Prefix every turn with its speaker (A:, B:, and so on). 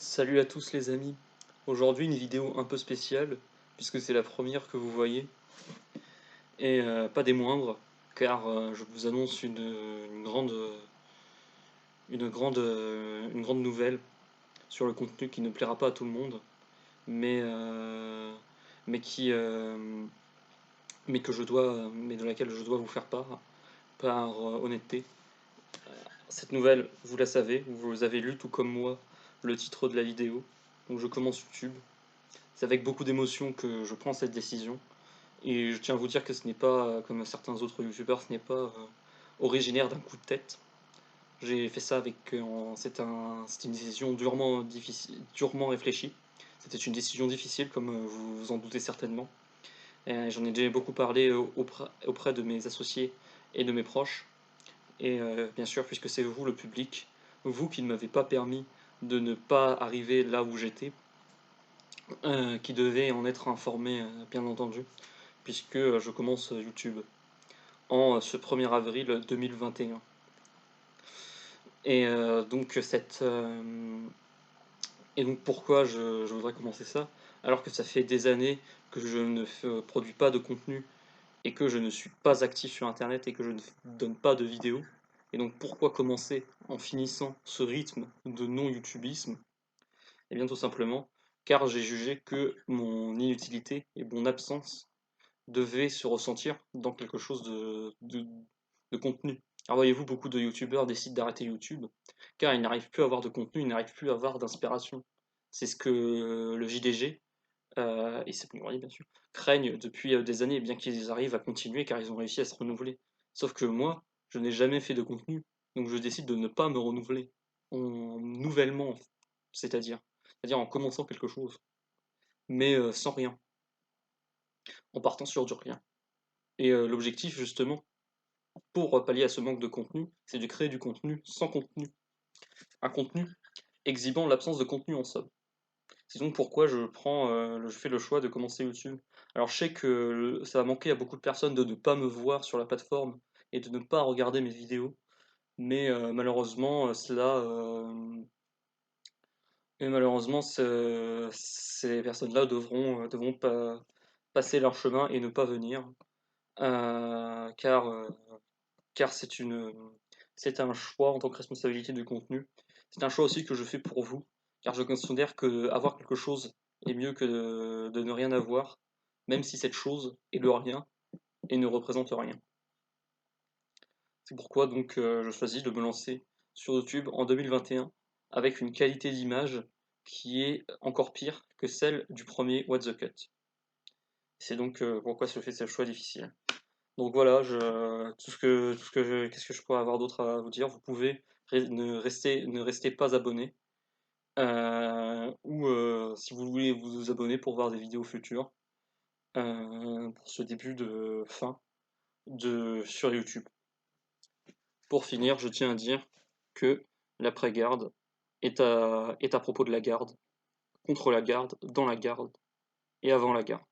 A: Salut à tous les amis. Aujourd'hui une vidéo un peu spéciale puisque c'est la première que vous voyez et pas des moindres car je vous annonce une grande nouvelle sur le contenu qui ne plaira pas à tout le monde mais mais qui mais que je dois mais de laquelle je dois vous faire part par honnêteté. Cette nouvelle, vous la savez, vous avez lu tout comme moi le titre de la vidéo. Donc je commence YouTube. C'est avec beaucoup d'émotion que je prends cette décision. Et je tiens à vous dire que ce n'est pas, comme certains autres youtubeurs, ce n'est pas originaire d'un coup de tête. J'ai fait ça avec. C'était une décision durement, difficile, durement réfléchie. C'était une décision difficile, comme vous vous en doutez certainement. J'en ai déjà beaucoup parlé auprès de mes associés et de mes proches. Et bien sûr, puisque c'est vous le public, vous qui ne m'avez pas permis de ne pas arriver là où j'étais, qui devait en être informé, bien entendu, puisque je commence YouTube ce 1er avril 2021. Et donc et donc pourquoi je voudrais commencer ça alors que ça fait des années que je ne produis pas de contenu et que je ne suis pas actif sur internet et que je ne donne pas de vidéos. Et donc pourquoi commencer en finissant ce rythme de non-youtubisme? Et bien tout simplement car j'ai jugé que mon inutilité et mon absence devait se ressentir dans quelque chose de contenu. Alors voyez-vous, beaucoup de youtubeurs décident d'arrêter YouTube car ils n'arrivent plus à avoir de contenu, ils n'arrivent plus à avoir d'inspiration. C'est ce que le JDG et c'est bien sûr craignent depuis des années, bien qu'ils arrivent à continuer car ils ont réussi à se renouveler. Sauf que moi, je n'ai jamais fait de contenu, donc je décide de ne pas me renouveler en nouvellement, c'est-à-dire en commençant quelque chose, mais sans rien, en partant sur du rien. Et l'objectif justement pour pallier à ce manque de contenu, c'est de créer du contenu sans contenu. Un contenu exhibant l'absence de contenu en somme. C'est donc pourquoi je fais le choix de commencer YouTube. Alors je sais que ça va manquer à beaucoup de personnes de ne pas me voir sur la plateforme et de ne pas regarder mes vidéos, mais malheureusement ces personnes-là devront passer leur chemin et ne pas venir, euh, car euh, car c'est un choix en tant que responsabilité du contenu. C'est un choix aussi que je fais pour vous, car je considère que avoir quelque chose est mieux que de ne rien avoir, même si cette chose est le rien et ne représente rien. C'est pourquoi donc je choisis de me lancer sur YouTube en 2021 avec une qualité d'image qui est encore pire que celle du premier What the Cut. C'est donc pourquoi je fais ce choix difficile. Donc voilà, qu'est-ce que je pourrais avoir d'autre à vous dire? Vous pouvez ne restez pas abonné, ou si vous voulez vous abonner pour voir des vidéos futures, pour ce début de fin sur YouTube. Pour finir, je tiens à dire que l'après-garde est à propos de la garde, contre la garde, dans la garde et avant la garde.